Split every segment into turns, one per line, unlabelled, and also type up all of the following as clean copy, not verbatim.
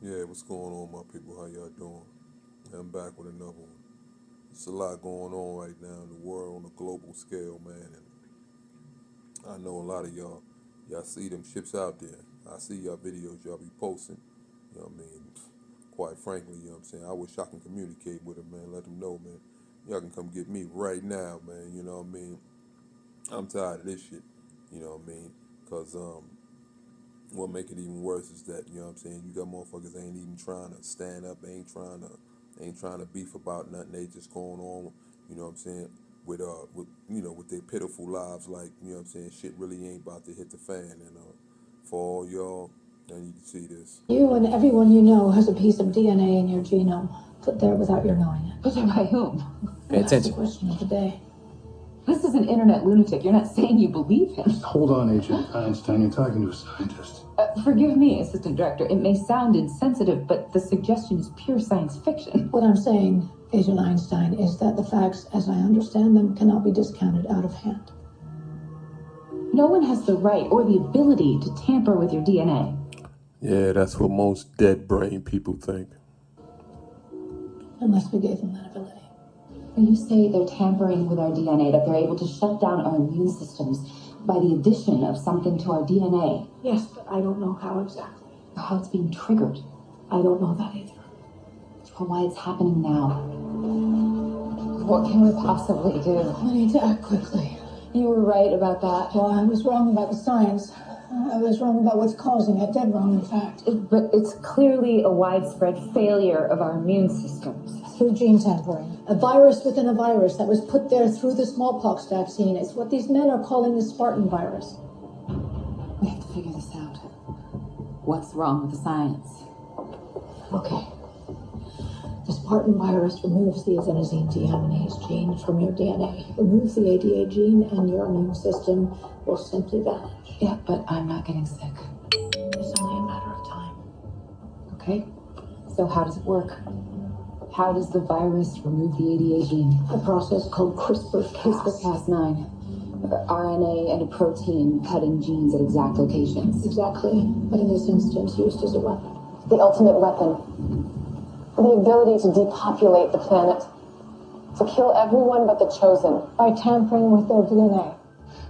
Yeah, what's going on, my people? How y'all doing? I'm back with another one. It's a lot going on right now in the world on a global scale, man. And I know a lot of y'all see them ships out there. I see y'all videos y'all be posting. You know what I mean? Quite frankly, you know what I'm saying? I wish I can communicate with them, man. Let them know, man. Y'all can come get me right now, man. You know what I mean? I'm tired of this shit. You know what I mean? Because what make it even worse is that, you know what I'm saying, you got motherfuckers ain't even trying to stand up, ain't trying to beef about nothing. They just going on, you know what I'm saying, with their pitiful lives, like, you know what I'm saying, shit really ain't about to hit the fan. And for all y'all, I need to see this.
You and everyone you know has a piece of DNA in your genome, put there without your knowing it.
Put there by whom?
Pay attention. That's the question of the day.
This is an internet lunatic. You're not saying you believe him.
Hold on, Agent Einstein. You're talking to a scientist.
Forgive me, Assistant Director. It may sound insensitive, but the suggestion is pure science fiction.
What I'm saying, Agent Einstein, is that the facts, as I understand them, cannot be discounted out of hand.
No one has the right or the ability to tamper with your DNA.
Yeah, that's what most dead brain people think.
Unless we gave them that ability.
When you say they're tampering with our DNA, that they're able to shut down our immune systems by the addition of something to our DNA.
Yes, but I don't know how exactly.
Or how it's being triggered.
I don't know that either.
Or why it's happening now. What can we possibly do?
We need to act quickly.
You were right about that.
Well, I was wrong about the science. I was wrong about what's causing it. Dead wrong, in fact.
But it's clearly a widespread failure of our immune systems.
Through gene tampering. A virus within a virus that was put there through the smallpox vaccine. It's what these men are calling the Spartan virus.
We have to figure this out. What's wrong with the science?
Okay. The Spartan virus removes the adenosine deaminase gene from your DNA. Removes the ADA gene and your immune system will simply vanish.
Yeah, but I'm not getting sick.
It's only a matter of time.
Okay. So how does it work? How does the virus remove the ADA gene?
A process called CRISPR-Cas9.
RNA and a protein cutting genes at exact locations.
Exactly. But in this instance, used as a weapon.
The ultimate weapon. The ability to depopulate the planet. To kill everyone but the chosen.
By tampering with their DNA.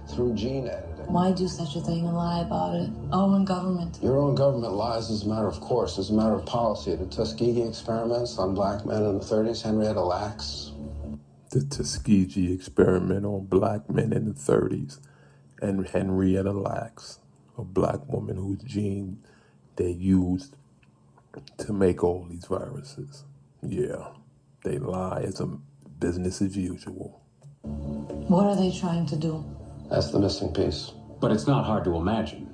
Through gene editing.
Why do such a thing and lie about it? Our own government.
Your own government lies as a matter of course, as a matter of policy. The Tuskegee experiments on black men in the 30s, Henrietta Lacks.
The Tuskegee experiment on black men in the 30s, and Henrietta Lacks, a black woman whose gene they used to make all these viruses. Yeah, they lie. It's a business as usual.
What are they trying to do?
That's the missing piece.
But it's not hard to imagine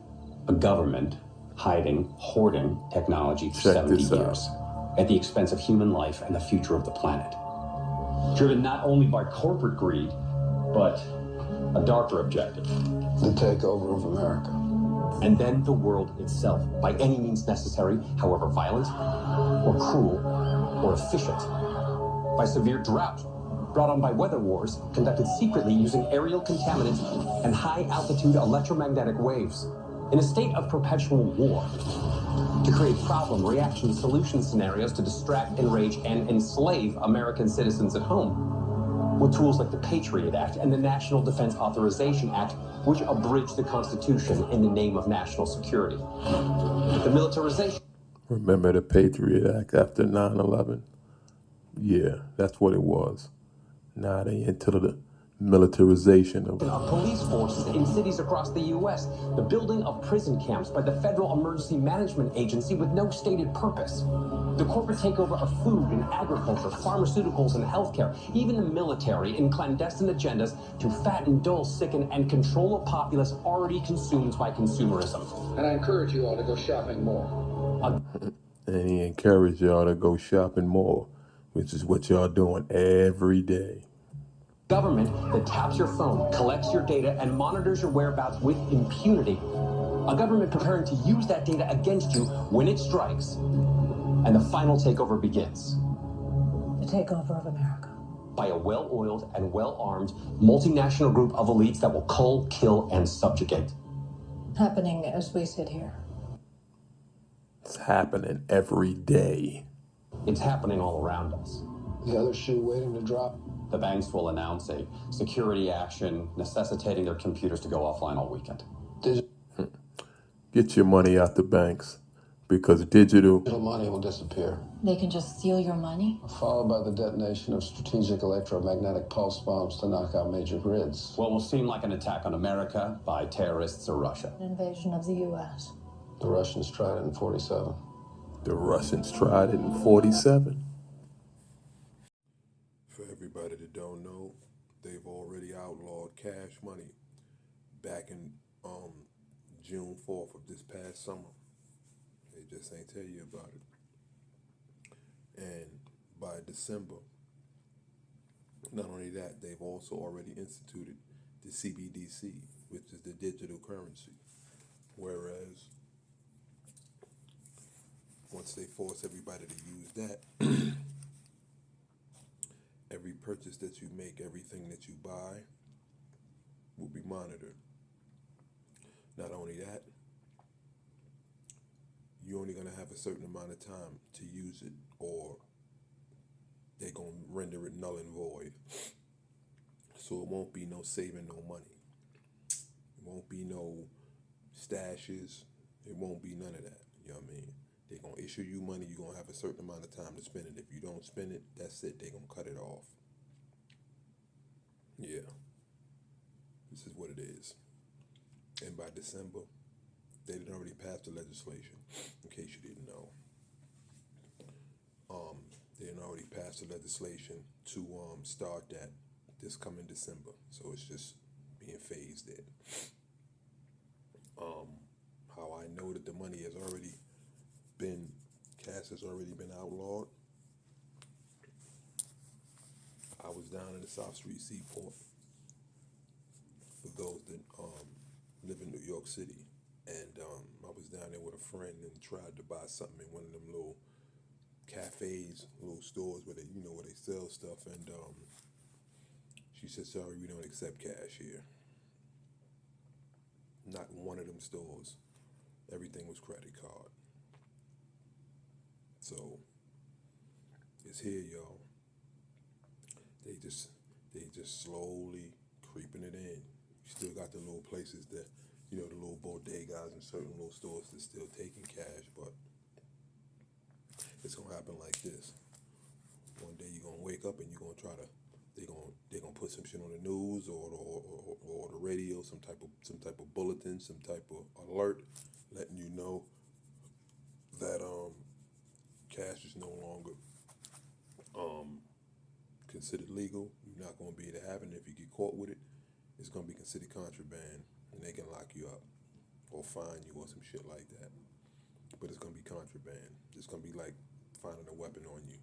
a government hiding, hoarding technology for
Check
70
this out.
years at the expense of human life and the future of the planet. Driven not only by corporate greed, but a darker objective.
The takeover of America.
And then the world itself, by any means necessary, however violent, or cruel, or efficient. By severe drought, brought on by weather wars, conducted secretly using aerial contaminants and high-altitude electromagnetic waves. In a state of perpetual war. To create problem, reaction, solution scenarios to distract, enrage, and enslave American citizens at home. With tools like the Patriot Act and the National Defense Authorization Act, which abridge the Constitution in the name of national security. The militarization.
Remember the Patriot Act after 9/11? Yeah, that's what it was. Now they into the militarization of
Police forces in cities across the U.S., the building of prison camps by the Federal Emergency Management Agency with no stated purpose, the corporate takeover of food and agriculture, pharmaceuticals and healthcare, even the military in clandestine agendas to fatten, dull, sicken, and control a populace already consumed by consumerism.
And I encourage you all to go shopping more.
and he encouraged y'all to go shopping more, which is what y'all doing every day.
Government that taps your phone, collects your data, and monitors your whereabouts with impunity. A government preparing to use that data against you when it strikes. And the final takeover begins.
The takeover of America.
By a well-oiled and well-armed multinational group of elites that will cull, kill, and subjugate.
Happening as we sit here.
It's happening every day.
It's happening all around us.
The other shoe waiting to drop.
The banks will announce a security action necessitating their computers to go offline all weekend.
Get your money out the banks because digital
Digital money will disappear,
They can just steal your money?
followed by the detonation of strategic electromagnetic pulse bombs to knock out major grids.
What will seem like an attack on America by terrorists or Russia.
An invasion of the U.S.
The Russians tried it in 47.
The Russians tried it in 47. For everybody that don't know, they've already outlawed cash money back in June 4th of this past summer. They just ain't tell you about it. And by December, not only that, they've also already instituted the CBDC, which is the digital currency. Whereas once they force everybody to use that, every purchase that you make, everything that you buy will be monitored. Not only that, you're only going to have a certain amount of time to use it, or they're going to render it null and void. So it won't be no saving no money. It won't be no stashes. It won't be none of that. You know what I mean? They're going to issue you money. You're going to have a certain amount of time to spend it. If you don't spend it, that's it. They're going to cut it off. Yeah. This is what it is. And by December, they had already passed the legislation, in case you didn't know. They had already passed the legislation to start that this coming December. So it's just being phased in. How I know that the money has already been, cash has already been outlawed. I was down in the South Street Seaport, for those that live in New York City, and I was down there with a friend and tried to buy something in one of them little cafes, little stores where they, where they sell stuff, and she said, "Sorry, we don't accept cash here." Not one of them stores. Everything was credit card. So it's here, y'all. They just slowly creeping it in. You still got the little places that, the little bodegas and certain little stores that's still taking cash, but it's gonna happen like this. One day you're gonna wake up and you're gonna try to, they're gonna put some shit on the news or the radio, some type of bulletin, some type of alert, letting you know that cash is no longer considered legal. You're not gonna be able to have it, and if you get caught with it, it's gonna be considered contraband, and they can lock you up or fine you or some shit like that. But it's gonna be contraband. It's gonna be like finding a weapon on you.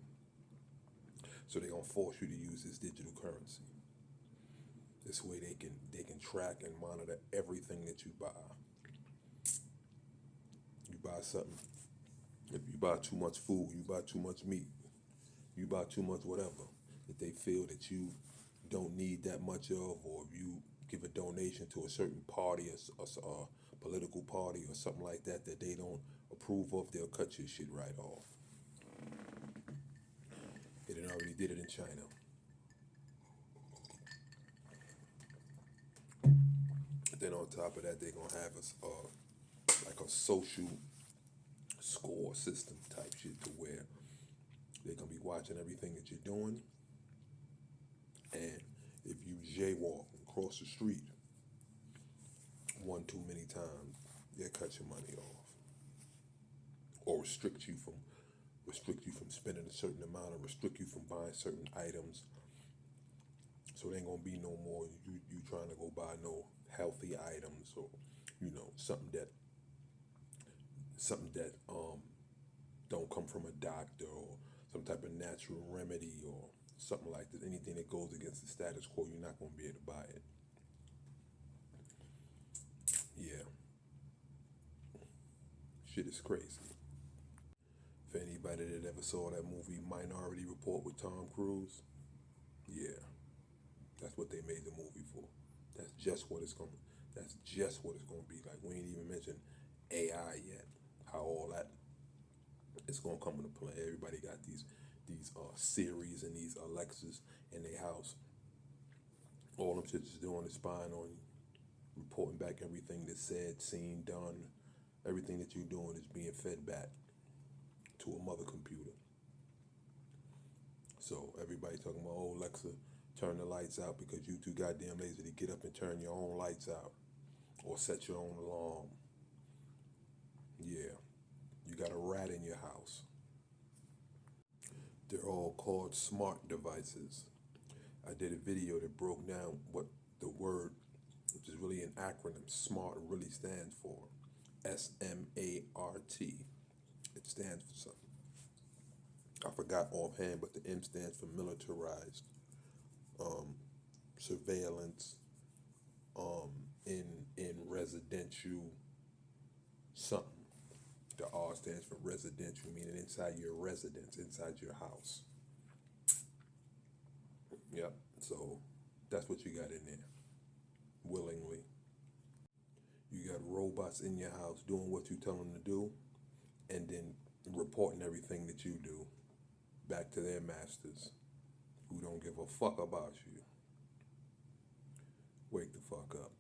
So they're gonna force you to use this digital currency. This way they can track and monitor everything that you buy. You buy something. If you buy too much food, you buy too much meat, you buy too much whatever, that they feel that you don't need that much of, or if you give a donation to a certain party, a political party or something like that they don't approve of, they'll cut your shit right off. They already did it in China. Then on top of that, they're gonna have like a social score system type shit, to where they're gonna be watching everything that you're doing, and if you jaywalk and cross the street one too many times, they'll cut your money off, or restrict you from spending a certain amount, or restrict you from buying certain items. So there ain't gonna be no more you trying to go buy no healthy items, or something that don't come from a doctor, or some type of natural remedy, or something like that. Anything that goes against the status quo, you're not gonna be able to buy it. Yeah. Shit is crazy. For anybody that ever saw that movie Minority Report with Tom Cruise, yeah, that's what they made the movie for. That's just what it's gonna be like. We ain't even mentioned AI yet. How all that it's gonna come into play. Everybody got these Siris and these Alexas in their house. All them shits is doing is spying on you, reporting back everything that's said, seen, done. Everything that you're doing is being fed back to a mother computer. So everybody talking about, oh, Alexa, turn the lights out because you too goddamn lazy to get up and turn your own lights out or set your own alarm. Yeah, you got a rat in your house. They're all called smart devices. I did a video that broke down what the word, which is really an acronym, SMART really stands for. SMART. It stands for something. I forgot offhand, but the M stands for militarized, surveillance, in residential something. The R stands for residential, meaning inside your residence, inside your house. Yep. So that's what you got in there. Willingly. You got robots in your house doing what you tell them to do, and then reporting everything that you do back to their masters, who don't give a fuck about you. Wake the fuck up.